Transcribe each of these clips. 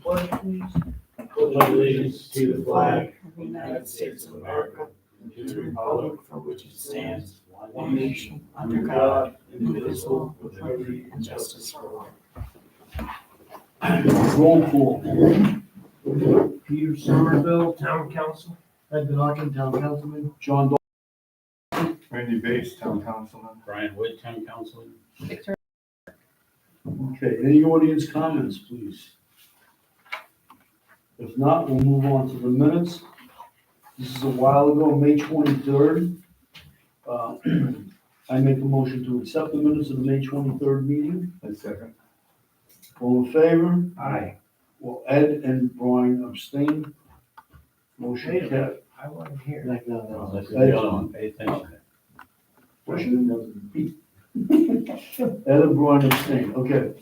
pledge, please. pledge allegiance to the flag of the United States of America, and to the republic for which it stands, one nation, under God, indivisible, with liberty and justice for all. Roll call. Peter Somerville, Town Council. Ed Benaki, Town Councilman. John Randy Bates, Town Councilman. Brian Wood, Town Councilman. Okay, any audience comments, please? If not, we'll move on to the minutes. This is a while ago, May 23rd. I make a motion to accept the minutes of the May 23rd meeting. A second. All in favor? Aye. Well, Ed and Brian abstain. Motion carried. I wasn't here. Oh, this is the other one, pay attention. Ed and Brian abstain, okay.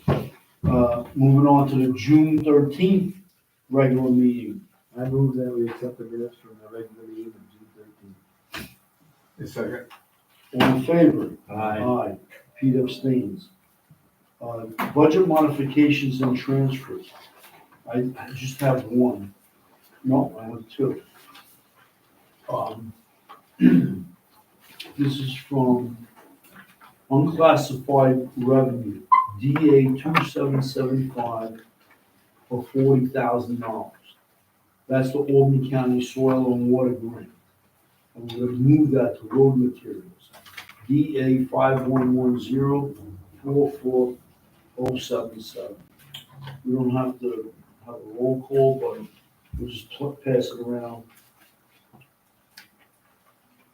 Moving on to the June 13th regular meeting. I move that we accept the minutes from the regular meeting of June 13th. A second. All in favor? Aye. Aye. Pete abstains. Budget modifications and transfers. I just have one. No, I have two. This is from unclassified revenue, DA 2775 for $40,000. That's the Albany County Soil and Water Grant. And we're gonna move that to road materials. DA 5110-44077. We don't have to have a roll call, but we'll just pass it around.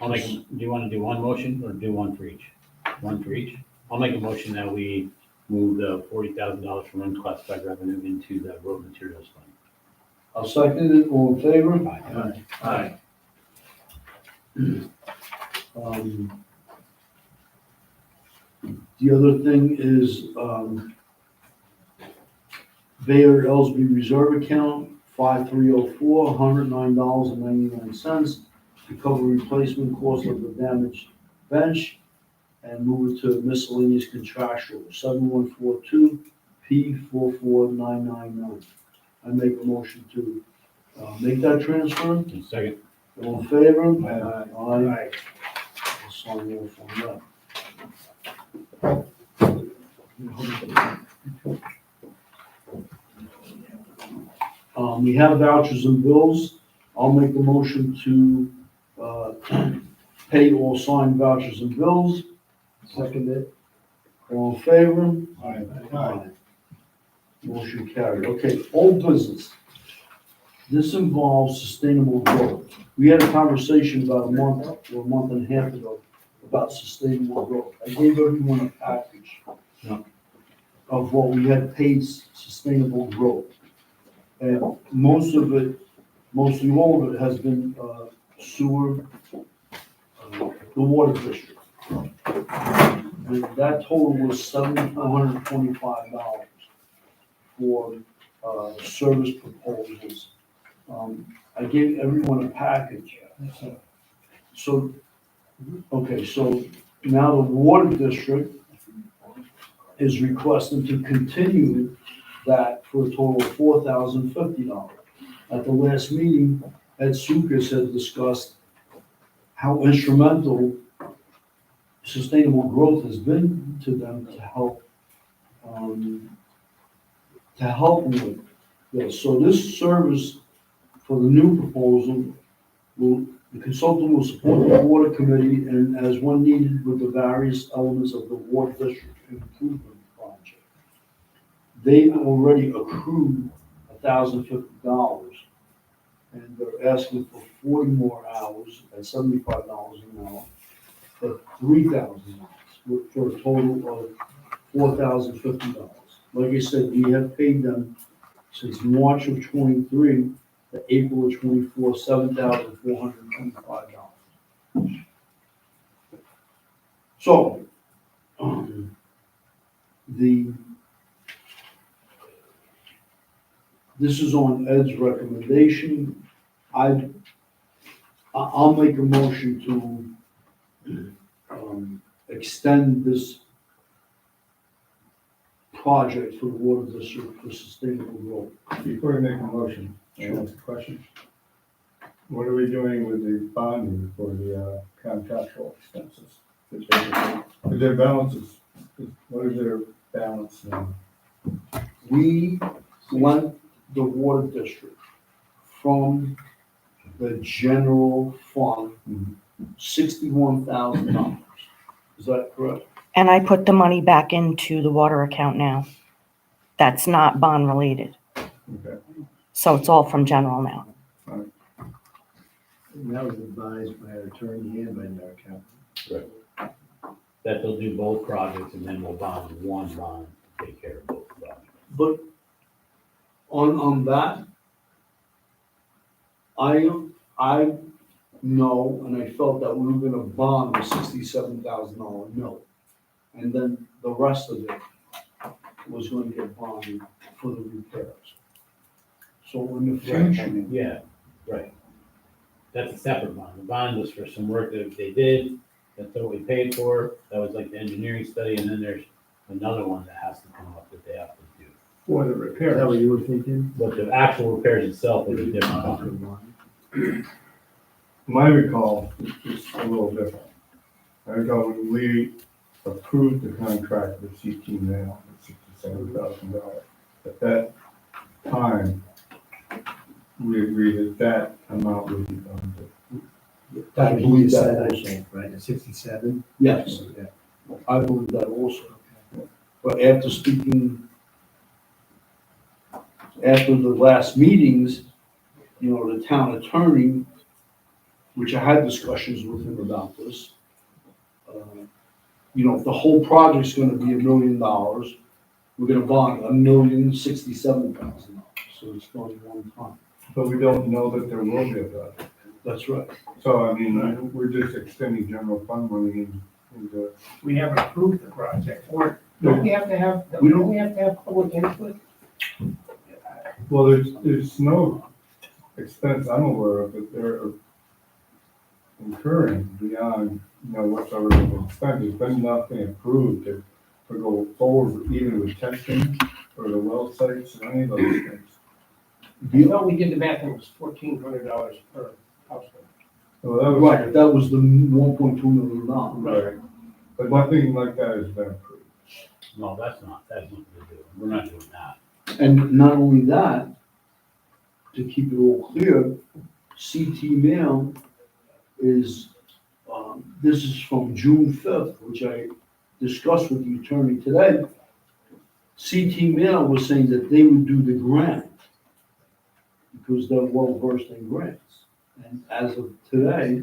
I'll make, do you want to do one motion or do one for each? One for each? I'll make a motion that we move the $40,000 from unclassified revenue into the road materials fund. I'll second it, all in favor? Aye. Aye. The other thing is, Bayer Ellsby Reserve Account, 5304, $109.99 to cover replacement cost of the damaged bench, and move it to miscellaneous contractual, 7142 P44999. I make a motion to make that transfer. And second. All in favor? Aye. Aye. I'll sign off on that. We have vouchers and bills. I'll make a motion to pay all signed vouchers and bills. Second it. All in favor? Aye. Motion carried. Okay, old business. This involves sustainable growth. We had a conversation about a month or a month and a half ago about sustainable growth. I gave everyone a package of what we had paid sustainable growth. And mostly all of it has been sewer, the water district. And that total was $7,425 for service proposals. I gave everyone a package. So, okay, so now the water district is requesting to continue that for a total of $4,050. At the last meeting, Ed Sukas had discussed how instrumental sustainable growth has been to them to help with this. So this service for the new proposal the consultant will support the water committee and as one needed with the various elements of the water district improvement project. They've already accrued $1,050 and they're asking for 40 more hours at $75 an hour for $3,000 for a total of $4,050. Like I said, we have paid them since March of 23 to April of 24, $7,425. So, this is on Ed's recommendation. I'll make a motion to extend this project for the water district for sustainable growth. Before you make a motion, I have a question. What are we doing with the bonding for the contractual expenses? Is their balances, what is their balance now? We lent the water district from the general fund $61,000. Is that correct? And I put the money back into the water account now. That's not bond related. Okay. So it's all from general now. And that was advised by our attorney and by our accountant. That they'll do both projects and then we'll bond one bond to take care of both projects. But on that, I know, and I felt that we were gonna bond the $67,000 note. And then the rest of it was going to get bonded for the repairs. So in the future, Yeah, right. That's a separate bond. The bond was for some work that they did, that's what we paid for, that was like the engineering study, and then there's another one that has to come up that they have to do. For the Is that repairs. what you were thinking? But the actual repairs itself is a different bond. My recall is a little different. I recall when we approved the contract with CT Mail, $67,000. At that time, we agreed that amount would be bonded. I believe that I also. think, right, at 67? Yes, Yeah. I believe that also. But after speaking, after the last meetings, you know, the town attorney, which I had discussions with him about this, you know, if the whole project's gonna be $1 million, we're gonna bond $1,067,000, so it's going one time. But we don't know that there will be a project. That's right. So, I mean, we're just extending general fund money into. We haven't approved the project, or don't we have to have, We don't don't- we have to have public input? Well, there's no expense I'm aware of that they're incurring beyond, you know, what's already been spent. There's been nothing approved to go forward even with testing or the well sites or any of those things. You know, we did the math, and it was $1,400 per household. So that was. Right, that was the $1.2 million. Right. But nothing like that has been approved. No, that's not what we're doing. We're not doing that. And not only that, to keep it all clear, CT Mail is, this is from June 5th, which I discussed with the attorney today. CT Mail was saying that they would do the grant because they're well versed in grants. And as of today,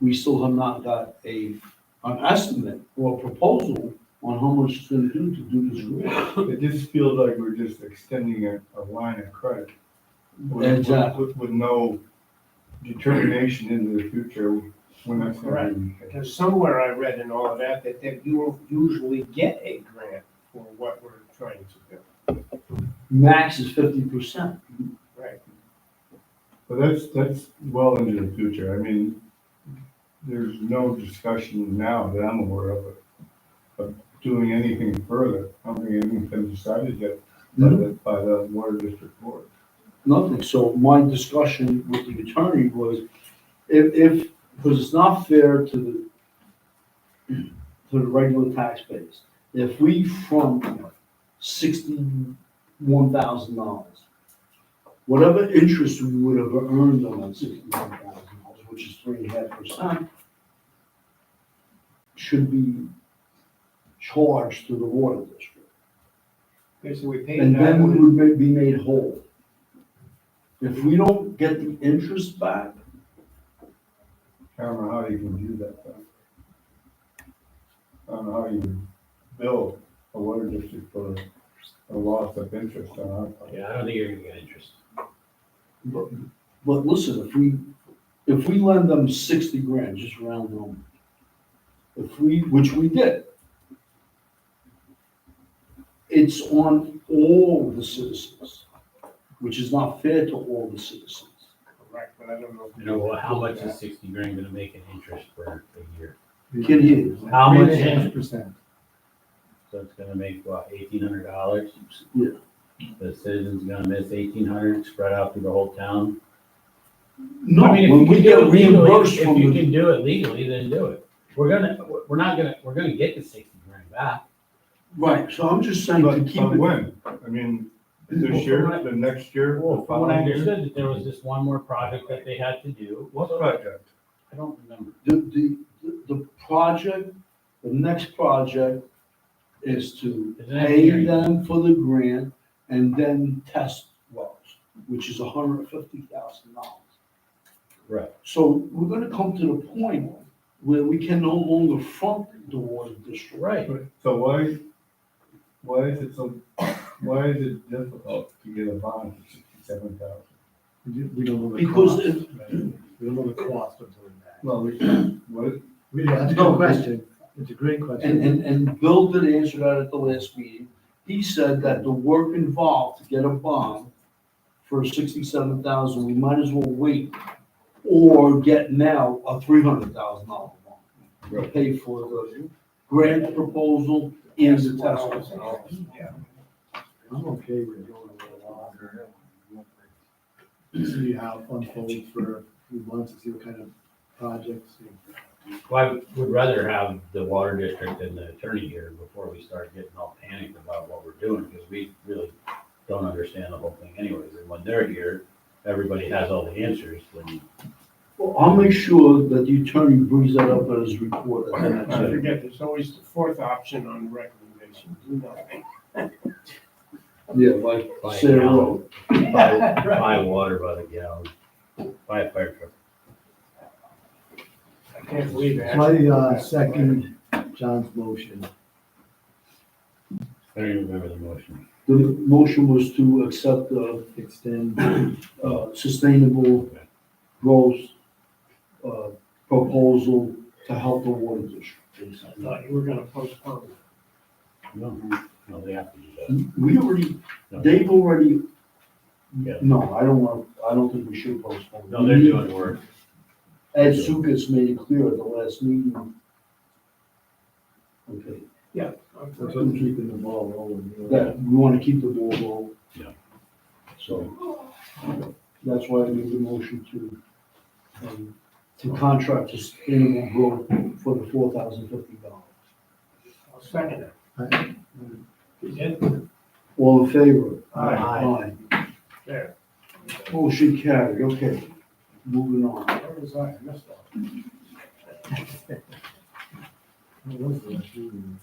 we still have not got an estimate or a proposal on how much it's gonna do to do this grant. It just feels like we're just extending a line of credit. Exactly. With no determination into the future when that's gonna be. Because somewhere I read in all of that, that you will usually get a grant for what we're trying to do. Max is 50%. Right. But that's well into the future. I mean, there's no discussion now that I'm aware of doing anything further. I don't think anything's been decided yet by the water district board. Nothing. So my discussion with the attorney was if, because it's not fair to the regular tax base. If we front $61,000, whatever interest we would have earned on that $61,000, which is 3.5%, should be charged to the water district. Okay, so we paid And that then we one. would be made whole. If we don't get the interest back, I don't know how you can do that though. I don't know how you would bill a water district for a loss of interest on our part. Yeah, I don't think you're gonna get interest. but listen, if we lend them 60 grand, just round number, which we did, it's on all the citizens, which is not fair to all the citizens. Correct, but I don't know. You know, well, how much is 60 grand gonna make in interest for a year? Can you? How much? 3.5%. so it's gonna make, what, $1,800? Yeah. The citizen's gonna miss 1,800 spread out through the whole town. No, I mean, if when you we can get do it legally, reimbursed if from you the, can do it legally, then do it. We're gonna get the 60 grand back. right, so I'm just saying to But, keep but it, when? I mean, this year, the next year, the Well, from what I following year? understood, that there was this one more project that they had to do. What So- project? I don't remember. the project, the next project is to It's an pay engineering. them for the grant and then test wells, which is $150,000. Right. So we're gonna come to the point where we can no longer front the water district. Right. So why is it difficult to get a bond for $67,000? We don't know the Because cost. it- We don't know the cost of doing that. Well, what, Really, that's a No, good question. It's a great question. And Bill did answer that at the last meeting. He said that the work involved to get a bond for 67,000, we might as well wait or get now a $300,000 bond. To pay for the grant proposal and the test wells. I'm okay with going a little longer. See how it unfolds for a few months and see what kind of projects. Well, I would rather have the water district and the attorney here before we start getting all panicked about what we're doing, because we really don't understand the whole thing anyways. And when they're here, everybody has all the answers, then Well, I'll make sure that the attorney brings that up at his report. at the next I meeting. forget, there's always the fourth option on recommendation, do nothing. Yeah, like Buy a Sarah gallon. Road. buy water by the gallon, buy a fire truck. I can't believe it. My, second John's motion. I don't even remember the motion. The motion was to accept the Extend, sustainable growth proposal to help the water district. I thought you were gonna postpone. No, they have to do that. We already, No. they've already, Yeah. no, I don't think we should postpone. No, they're doing work. Ed Sukas made it clear at the last meeting. Okay, that's what's keeping the ball rolling. you know. that we want to keep the ball rolling. Yeah. So, that's why I made the motion to contract sustainable growth for the $4,050. I'll second it. I- You did? All in favor? Aye. Aye. There. Motion carried, okay, moving on. Where was I? I missed that. What was the last meeting?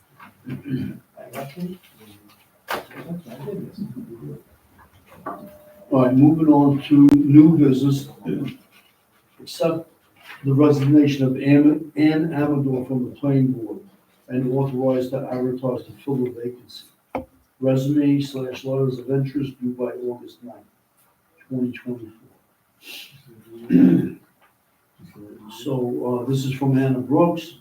I left it? I did miss it. All right, moving on to new business. Accept the resignation of Ann Amador from the planning board and authorize to advertise to fill the vacancy. Resume/letters of interest due by August 9th, 2024. So, this is from Anna Brooks.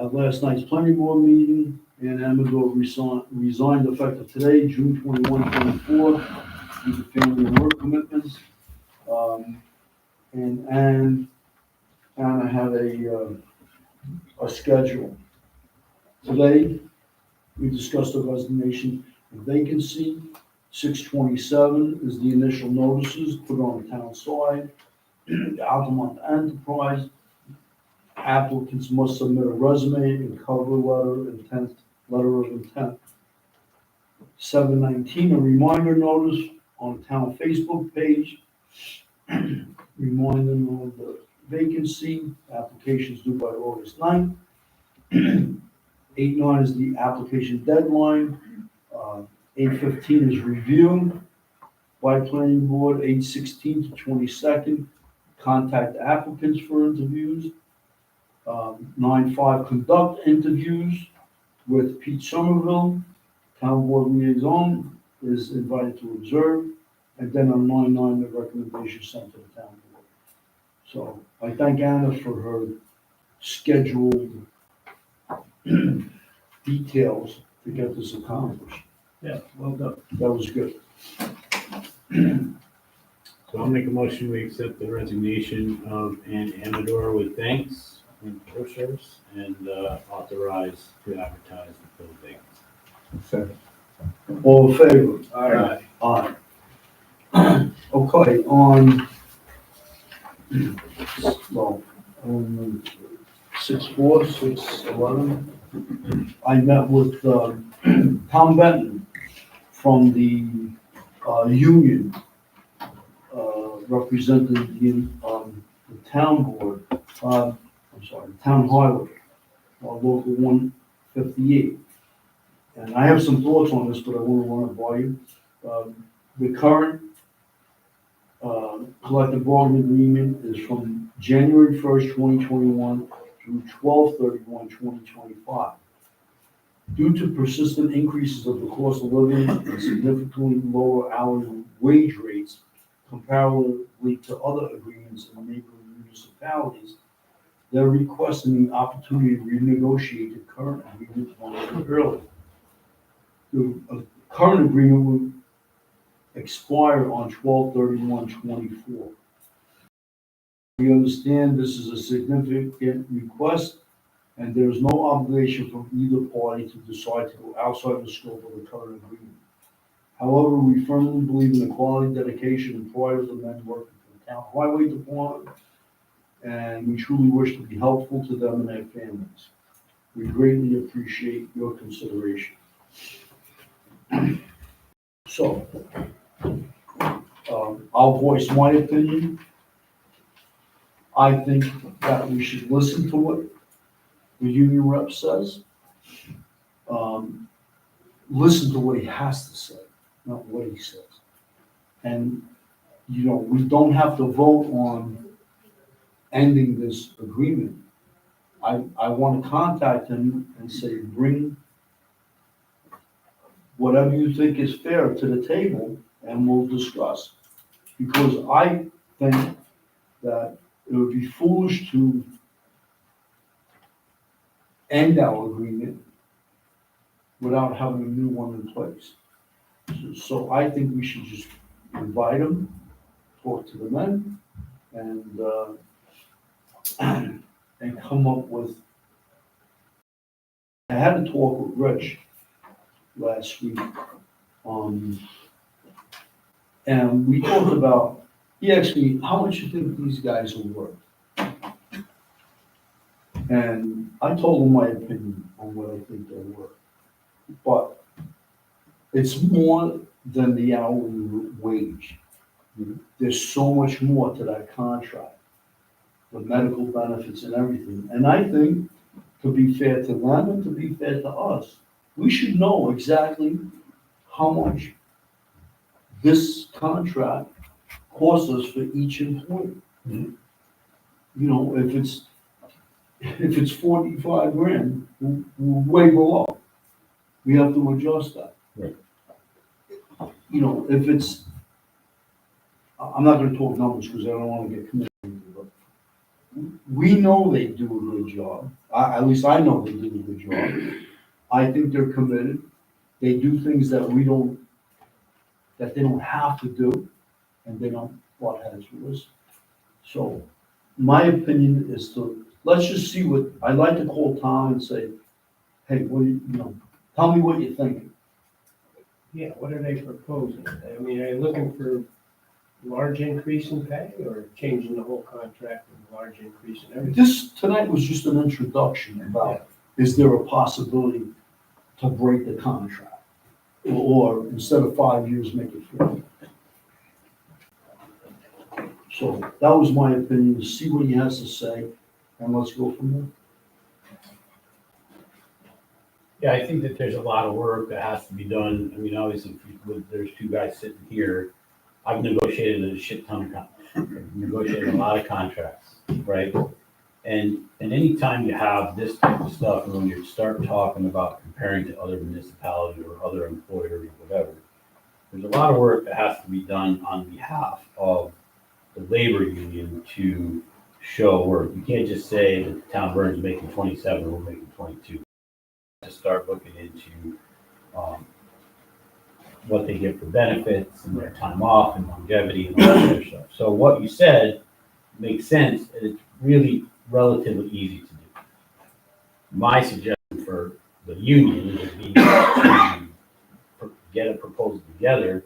At last night's planning board meeting, Ann Amador resigned effective today, June 21, 24, due to family and work commitments. And Anna had a schedule. Today, we discussed the resignation and vacancy. 6/27 is the initial notices put on the town side. Altamont Enterprise, applicants must submit a resume and cover letter of intent. 7/19, a reminder notice on the town Facebook page. Remind them of the vacancy, applications due by August 9th. 8/9 is the application deadline. 8/15 is review by planning board. 8/16 to 22nd, contact applicants for interviews. 9/5, conduct interviews with Pete Somerville. Town board liaison is invited to observe. And then on 9/9, the recommendation sent to the town board. So I thank Anna for her scheduled details to get this accomplished. Yeah, well done. That was good. So I'll make a motion, we accept the resignation of Ann Amador with thanks. for service and authorize to advertise the fill vacancy. Second. All in favor? Aye. Aye. Okay, on, well, on 6/4, 6/11, I met with Tom Benton from the union, representing the town board, I'm sorry, the town highway, local 158. And I have some thoughts on this, but I want to run it by you. The current collective bargaining agreement is from January 1st, 2021 through 12/31/2025. Due to persistent increases of the cost of living and significantly lower hourly wage rates comparatively to other agreements in the neighboring municipalities, they're requesting the opportunity to renegotiate the current agreement 1 year early. The current agreement will expire on 12/31/24. We understand this is a significant request, and there is no obligation from either party to decide to go outside the scope of the current agreement. However, we firmly believe in the quality, dedication, and pride of the men working for the town highway department, and we truly wish to be helpful to them and their families. We greatly appreciate your consideration. So, I'll voice my opinion. I think that we should listen to what the union rep says. Listen to what he has to say, not what he says. And, we don't have to vote on ending this agreement. I want to contact him and say, bring whatever you think is fair to the table, and we'll discuss. Because I think that it would be foolish to end our agreement without having a new one in place. So I think we should just invite them, talk to the men, and come up with. I had a talk with Rich last week, and we talked about, he asked me, how much you think these guys are worth? And I told him my opinion on what I think they're worth. But it's more than the hourly wage. There's so much more to that contract, the medical benefits and everything. And I think, to be fair to them and to be fair to us, we should know exactly how much this contract costs us for each employee. If it's 45 grand, we're way below. We have to adjust that. Right. If it's, I'm not gonna talk numbers because I don't wanna get committed, but we know they do a good job. At least I know they do a good job. I think they're committed. They do things that they don't have to do, and they don't butt heads with us. So my opinion is let's just see I'd like to call Tom and say, hey, tell me what you're thinking. Yeah, what are they proposing? I mean, are you looking for large increase in pay or changing the whole contract with a large increase in everything? This tonight was just an introduction about, is there a possibility to break the contract? Or instead of 5 years, make it 4. So that was my opinion, see what he has to say, and let's go from there. Yeah, I think that there's a lot of work that has to be done. I mean, obviously, there's two guys sitting here. I've negotiated a shit ton of contracts, negotiated a lot of contracts, right? And anytime you have this type of stuff, and when you start talking about comparing to other municipalities or other employers or whatever, there's a lot of work that has to be done on behalf of the labor union to show work. You can't just say that the town of Burns is making 27, we're making 22. To start looking into what they get for benefits and their time off and longevity and all that other stuff. So what you said makes sense, and it's really relatively easy to my suggestion for the union would be to get a proposal together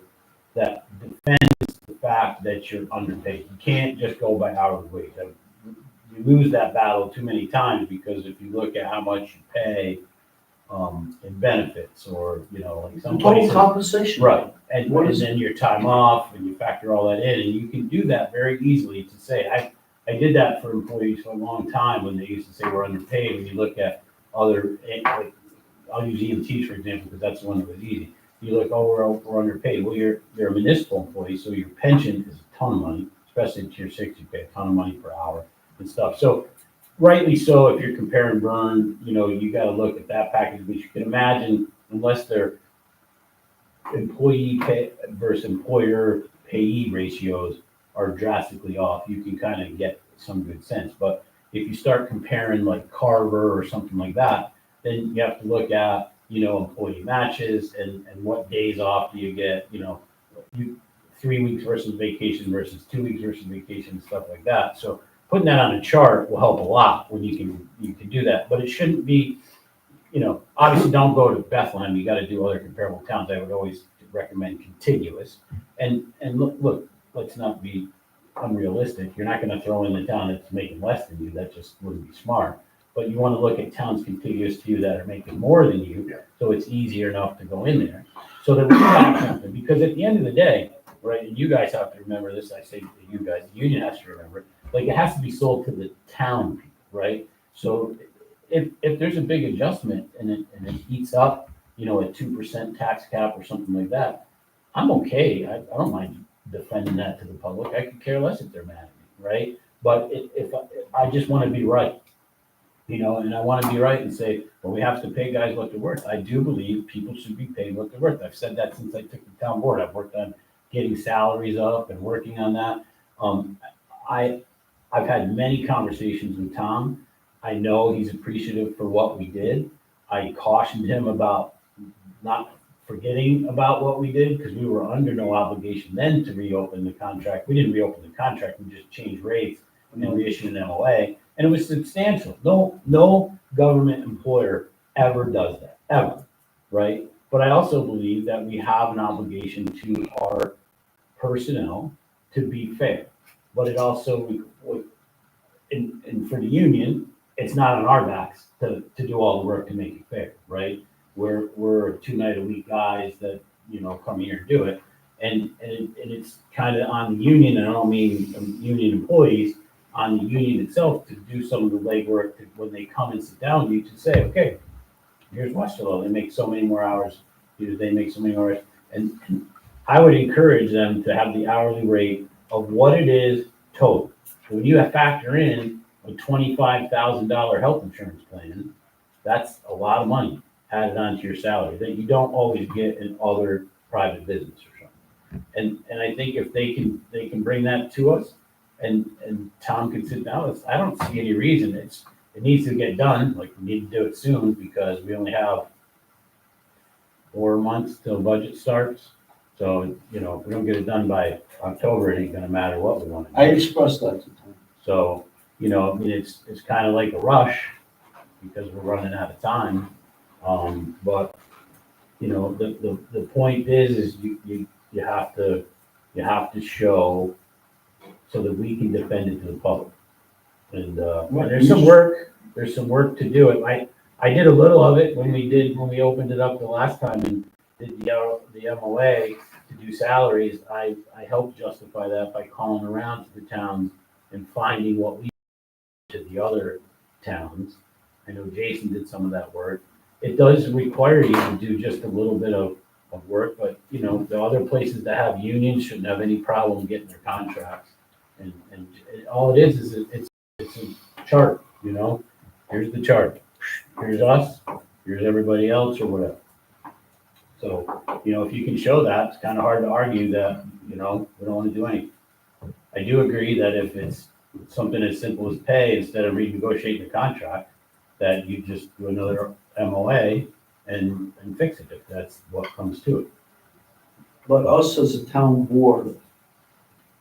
that defends the fact that you're underpaid. You can't just go by hourly wage. You lose that battle too many times, because if you look at how much you pay in benefits, or, you know, like some Total places. compensation. Right, and What is- then your time off, and you factor all that in, and you can do that very easily to say, I did that for employees for a long time when they used to say we're underpaid. When you look at other, like, I'll use EMTs for example, because that's the one that was easy. You look, oh, we're underpaid. Well, you're a municipal employee, so your pension is a ton of money, especially in tier 6, you pay a ton of money per hour and stuff. So rightly so, if you're comparing burn, you know, you got to look at that package, but you can imagine, unless they're employee pay versus employer payee ratios are drastically off, you can kind of get some good sense. But if you start comparing like Carver or something like that, then you have to look at, you know, employee matches and what days off do you get, you know, 3 weeks versus vacation versus 2 weeks versus vacation and stuff like that. So putting that on a chart will help a lot when you can do that. But it shouldn't be, you know, obviously don't go to Bethlehem. You got to do other comparable towns. I would always recommend contiguous. And look, let's not be unrealistic. You're not going to throw in the town that's making less than you. That just wouldn't be smart. But you want to look at towns contiguous to you that are making more than you, so it's easier enough to go in there. So that we have something, because at the end of the day, right, and you guys have to remember this, I say to you guys, the union has to remember it, like it has to be sold to the town people, right? So if there's a big adjustment and it eats up, you know, a 2% tax cap or something like that, I'm okay. I don't mind defending that to the public. I could care less if they're mad at me, right? But if I just want to be right, you know, and I want to be right and say, well, we have to pay guys what they're worth. I do believe people should be paid what they're worth. I've said that since I took the town board. I've worked on getting salaries up and working on that. I've had many conversations with Tom. I know he's appreciative for what we did. I cautioned him about not forgetting about what we did, because we were under no obligation then to reopen the contract. We didn't reopen the contract, we just changed rates and reissued an MOA, and it was substantial. No government employer ever does that, ever, right? But I also believe that we have an obligation to our personnel to be fair. But it also, and for the union, it's not on our backs to do all the work to make it fair, right? We're 2 night a week guys that, you know, come here and do it. And it's kind of on the union, and I don't mean union employees, on the union itself to do some of the legwork when they come and sit down with you to say, okay, here's Westerlo, they make so many more hours, they make so many hours. And I would encourage them to have the hourly rate of what it is total. So when you factor in a $25,000 health insurance plan, that's a lot of money added onto your salary that you don't always get in other private business or something. And I think if they can bring that to us, and Tom can sit down with us, I don't see any reason. It needs to get done. Like, we need to do it soon, because we only have 4 months till budget starts. So, you know, if we don't get it done by October, it ain't gonna matter what we want to do. I expressed that to Tom. So, you know, I mean, it's kind of like a rush, because we're running out of time. But, you know, the point is you have to show so that we can defend it to the public. And there's some work to do it. I did a little of it when we opened it up the last time and did the MOA to do salaries. I helped justify that by calling around to the towns and finding what we did to the other towns. I know Jason did some of that work. It does require you to do just a little bit of work, but, you know, the other places that have unions shouldn't have any problem getting their contracts. And all it is it's a chart, you know. Here's the chart. Here's us. Here's everybody else, or whatever. So, you know, if you can show that, it's kind of hard to argue that, you know, we don't want to do anything. I do agree that if it's something as simple as pay, instead of renegotiating the contract, that you just do another MOA and fix it, if that's what comes to it. But us as a town board,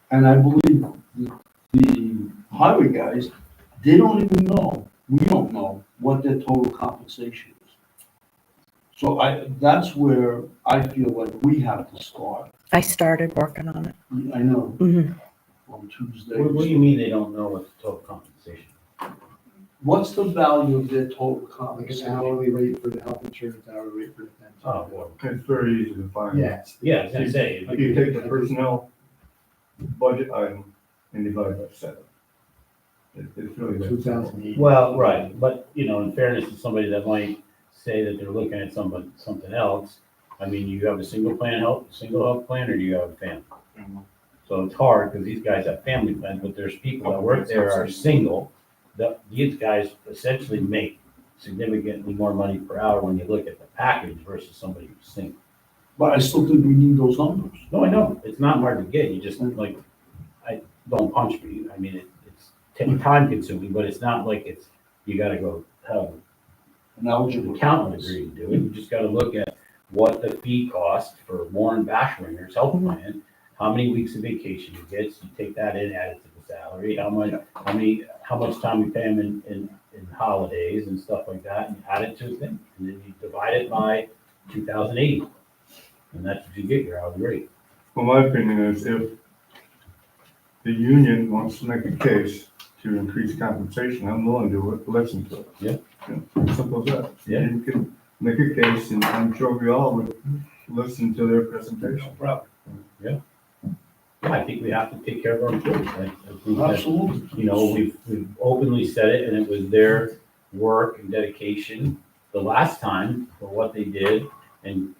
and I believe the highway guys, they don't even know we don't know what their total compensation is. So that's where I feel like we have to start. I started working on it. I know, Mhm. on Tuesday. What do you mean they don't know what the total compensation? What's the value of their total Like an compensation? hourly rate for the health insurance, hourly rate for the pension. Oh, well, It's very easy to find. Yes. yeah, I was gonna say, If you take the personnel budget item and divide by 7. It's really that simple. 2008. well, right, but, you know, in fairness to somebody that might say that they're looking at something else, I mean, you have a single health plan, or do you have a family? So it's hard, because these guys have family plans, but there's people that work there are single. These guys essentially make significantly more money per hour when you look at the package versus somebody who's single. But I still think we need those numbers. No, I know, it's not hard to get, you just, like, don't punch me, I mean, it's time consuming, but it's not like you gotta go have An an eligible. accountant agree to do it, you just gotta look at what the fee costs for Warren Bashringer's health plan, how many weeks of vacation he gets, you take that in, add it to the salary, how much time we pay him in holidays and stuff like that, and add it to his thing, and then you divide it by 2,080, and that's what you get, your hourly rate. Well, my opinion is if the union wants to make a case to increase compensation, I'm willing to listen to it. Yeah. Simple as that. Yeah. You can make a case, and I'm sure we all would listen to their presentation. Yeah, I think we have to take care of our employees. I think that, Absolutely. you know, we've openly said it, and it was their work and dedication the last time for what they did and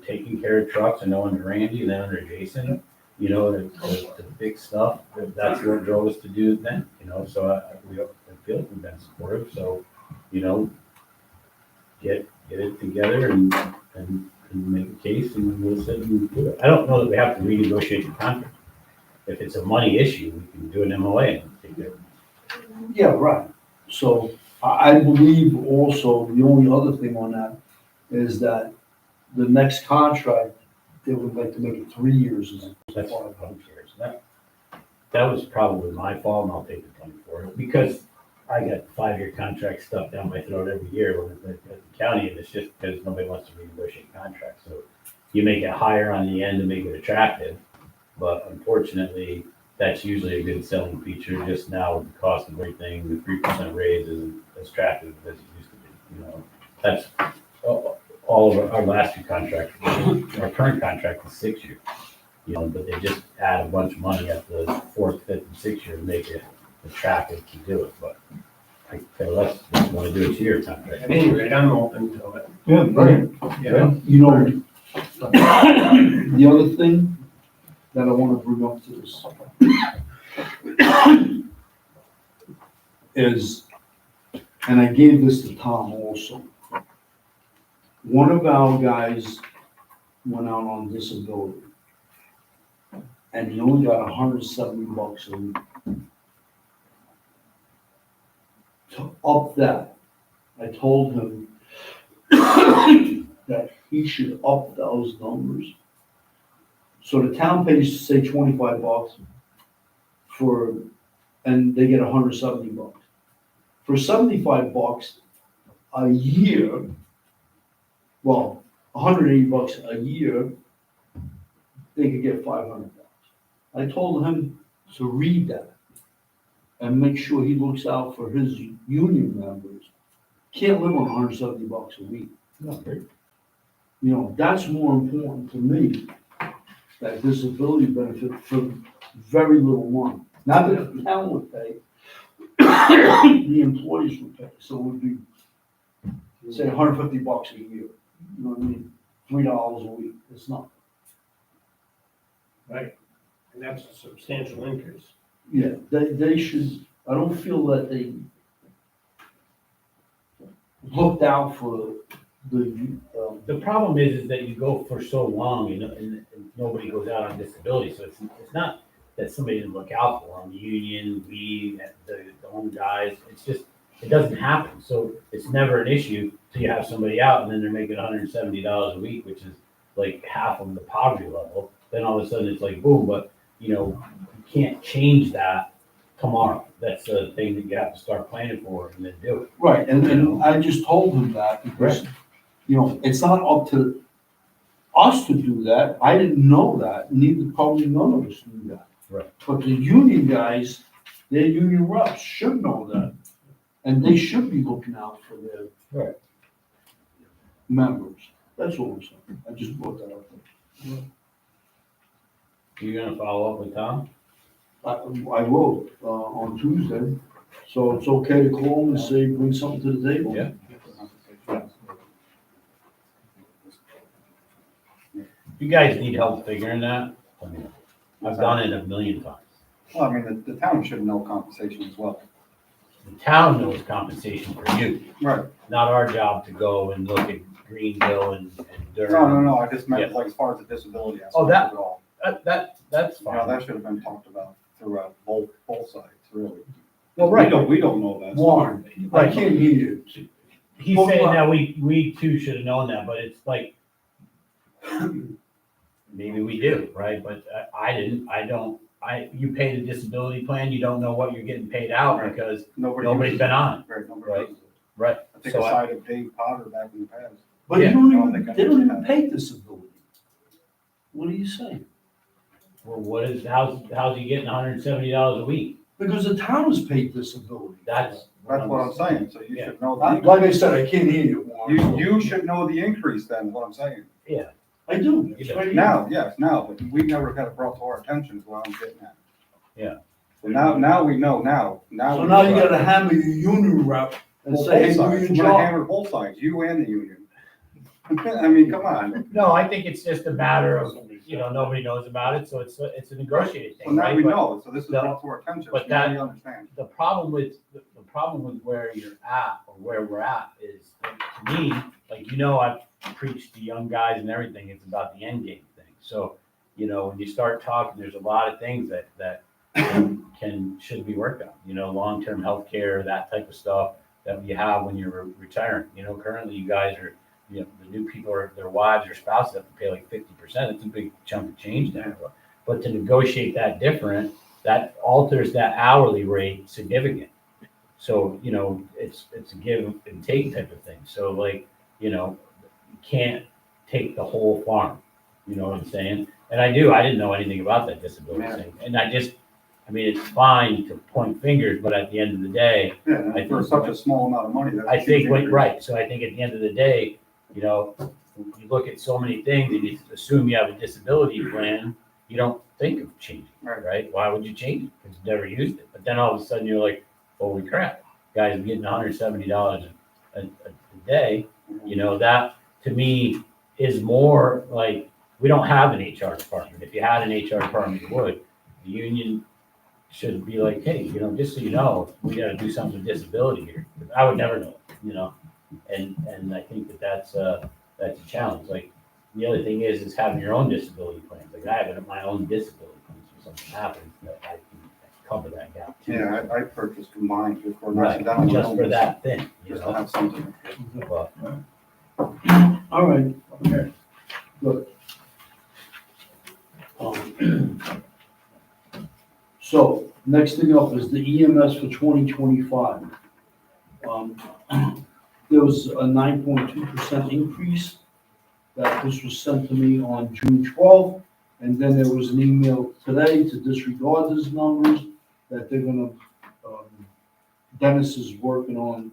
taking care of trucks. I know under Randy and then under Jason, you know, the big stuff, that's what drove us to do it then, you know, so I feel like we've been supportive, so, you know, get it together and make a case, and we'll sit and do it. I don't know that we have to renegotiate the contract. If it's a money issue, we can do an MOA and take it. Yeah, right. So I believe also, the only other thing on that is that the next contract, they would like to make it 3 years as That's opposed to why 5. I'm curious. That was probably my fault, and I'll take the blame for it, because I got 5-year contracts stuffed down my throat every year at the county, and it's just because nobody wants to renegotiate contracts. So you make it higher on the end to make it attractive, but unfortunately, that's usually a good selling feature. Just now with the cost of everything, the 3% raise isn't as attractive as it used to be. You know, that's all of our last 2 contracts. Our current contract is 6 years, you know, but they just add a bunch of money at the 4th, 5th, and 6th year to make it attractive to do it. But I feel less want to do a 2-year contract. At any rate, I'm open to it. Yeah, right. Yeah. You know, the other thing that I want to bring up to this is, and I gave this to Tom also. One of our guys went out on disability, and he only got $170 a week. To up that, I told him that he should up those numbers. So the town pays, say, $25 for, and they get $170. For $75 a year, well, $180 a year, they could get $500. I told him to read that and make sure he looks out for his union members. Can't live on $170 a week. You know, that's more important to me, that disability benefit for very little money. Not that the town would pay, the employees would pay, so it would be, say, $150 a year. You know what I mean? $3 a week, it's not. Right, and that's a substantial increase. Yeah, they should, I don't feel that they looked out for The problem is that you go for so long, you know, and nobody goes out on disability, so it's not that somebody didn't look out for them, the union, we, the own guys, it's just, it doesn't happen, so it's never an issue till you have somebody out and then they're making $170 a week, which is like half of the poverty level, then all of a sudden it's like boom, but, you know, you can't change that tomorrow. That's the thing that you have to start planning for and then do it. Right, and I just told him that because, it's not up to us to do that. I didn't know that, neither probably none of us knew that. Right. But the union guys, their union reps should know that. And they should be looking out for their Right. members. That's all I'm saying. I just brought that up. You gonna follow up with Tom? I will, on Tuesday. So it's okay to call him and say, bring something to the table? Yeah. You guys need help figuring that? I mean, I've done it a million times. Well, I mean, the town should know compensation as well. The town knows compensation for you, Right. not our job to go and look at Greenville and Durham. No, I just meant like as far as the disability aspect Oh, that- of it all. That's You know, fine. that should have been talked about throughout both sides, really. Well, right, We don't know that. Warren, I can't hear you. He's saying that we too should have known that, but it's like, maybe we do, right? But I didn't, you pay the disability plan, you don't know what you're getting paid out Right. because Nobody nobody's uses been it. on it. Right, nobody Right. uses it. Right. I think So aside of Dave Potter back in the past. But Yeah. they don't even pay disability. What are you saying? Well, how's he getting $170 a week? Because the town has paid disability. That's. That's what I'm saying, so you Yeah. should know. Like I said, I can't hear you, Warren. You should know the increase then, what I'm saying. Yeah, I do. You Right here. Now, yes, now, but we never had it brought to our attention is what I'm getting at. Yeah. So now we know, now. So we now you know. gotta hammer your union rep and Well, say, hey, both do sides. your I'm gonna job. hammer both sides, you and the union. I mean, come on. no, I think it's just a matter of, nobody knows about it, so it's a negotiated So thing, now right? we But know, so this is No, brought to our attention, but so now that- you understand. the problem with where you're at or where we're at is, to me, like, I've preached to young guys and everything, it's about the end game thing. So, when you start talking, there's a lot of things that should be worked on, long-term healthcare, that type of stuff that you have when you're retiring. Currently you guys are, the new people are, their wives or spouses have to pay like 50%. It's a big chunk of change there. But to negotiate that different, that alters that hourly rate significant. So, it's a give and take type of thing. So like, you can't take the whole farm, you know what I'm saying? And I didn't know anything about that disability Yeah. thing. And it's fine to point fingers, but at the end of the day, Yeah, I and for think- such a small amount of money, that's. a I huge think, increase. right, so I think at the end of the day, you look at so many things and you assume you have a disability plan, you don't think of changing, Right. right? Why would you change it? Because you've never used it. But then all of a sudden you're like, holy crap, guys are getting $170 a day. That to me is more like, we don't have an HR department. If you had an HR department, you would. The union should be like, hey, just so you know, we gotta do something with disability here. I would never know, and I think that's a challenge. Like, the other thing is having your own disability plans. Like, I have my own disability plans, if something happens, that I can cover that gap too. Yeah, I purchased mine just for. Right, accidental just for illness, that thing, Just to have something. But, All right, Okay. good. So, next thing up is the EMS for 2025. There was a 9.2% increase that this was sent to me on June 12th. And then there was an email today to disregard these numbers, that they're gonna, Dennis is working on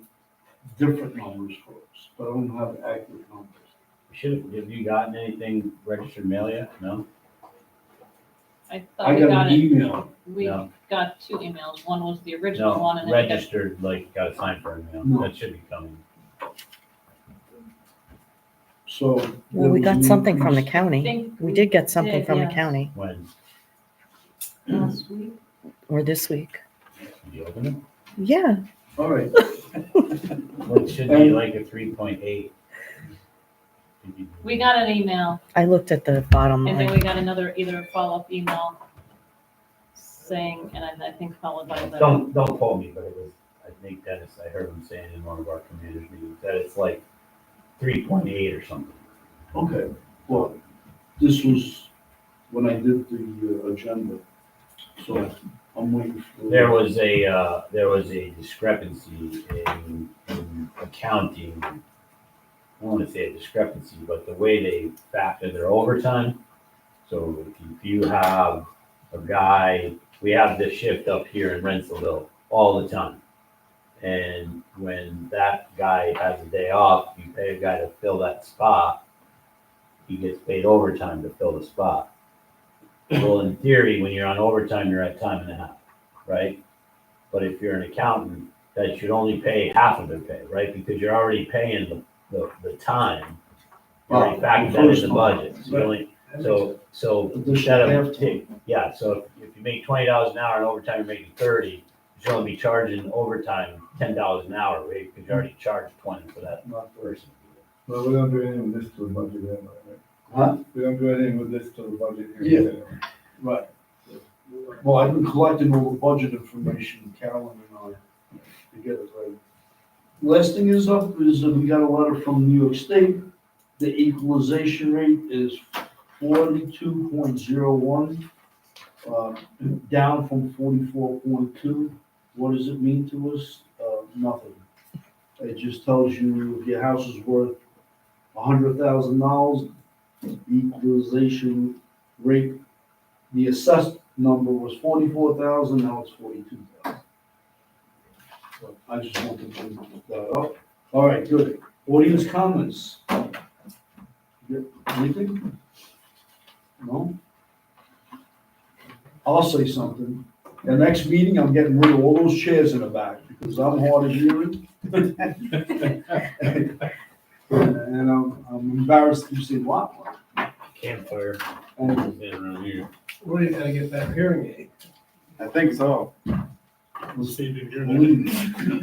different numbers for us, but I don't have accurate numbers. have you gotten anything registered mail yet? No? I thought I we got got an it, email. we No. got two emails, one was the original No, one, and then we got, registered, like, got a sign for it, No. that should be coming. So. Well, we got something from the I county. think We did get something did, from the yes. county, When, last week. or this week. did you open it? Yeah, All right, Well, it should be like a 3.8. We got an email, I looked at the bottom and then line. we got another, either a follow-up email saying, and I think followed by the. Don't quote me, but it was, I think Dennis, I heard him saying in one of our community meetings, that it's like 3.8 or something. okay. Well, this was when I did the agenda. So I'm waiting for. There was a discrepancy in accounting. I don't want to say a discrepancy, but the way they factor their overtime. So if you have a guy, we have this shift up here in Rensselaerville all the time. And when that guy has a day off, you pay a guy to fill that spot. He gets paid overtime to fill the spot. Well, in theory, when you're on overtime, you're at time and a half, right? But if you're an accountant, that should only pay half of their pay, right? Because you're already paying the time. You already factored that in the budget. So, you only, so instead of, yeah, so if you make $20 an hour and overtime you're making 30, you should only be charging overtime $10 an hour, right? Because you already charged 20 for that person. Well, we don't do anything with this till the budget anyway, right? Huh? We don't do anything with this till the budget Yeah. here. anyway. Right. Well, I've been collecting all the budget information, Carolyn and I, to get it ready. Last thing is up is that we got a letter from New York State. The equalization rate is 42.01, down from 44.2. What does it mean to us? Nothing. It just tells you if your house is worth $100,000, the equalization rate, the assessed number was 44,000, now it's 42,000. So I just wanted to bring that up. All right, good. Audience comments? Anything? No? I'll say something. The next meeting, I'm getting rid of all those chairs in the back because I'm hard of hearing. And I'm embarrassed to say what. Campfire And is around here. What do you gotta get that hearing aid? I think so. believe me,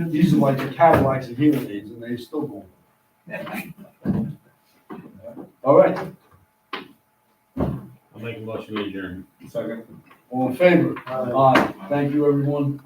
these are like the Cadillacs of hearing aids and they still going. All right, I'll make a motion to adjourn. Second. all in favor? Aye. Thank you, everyone.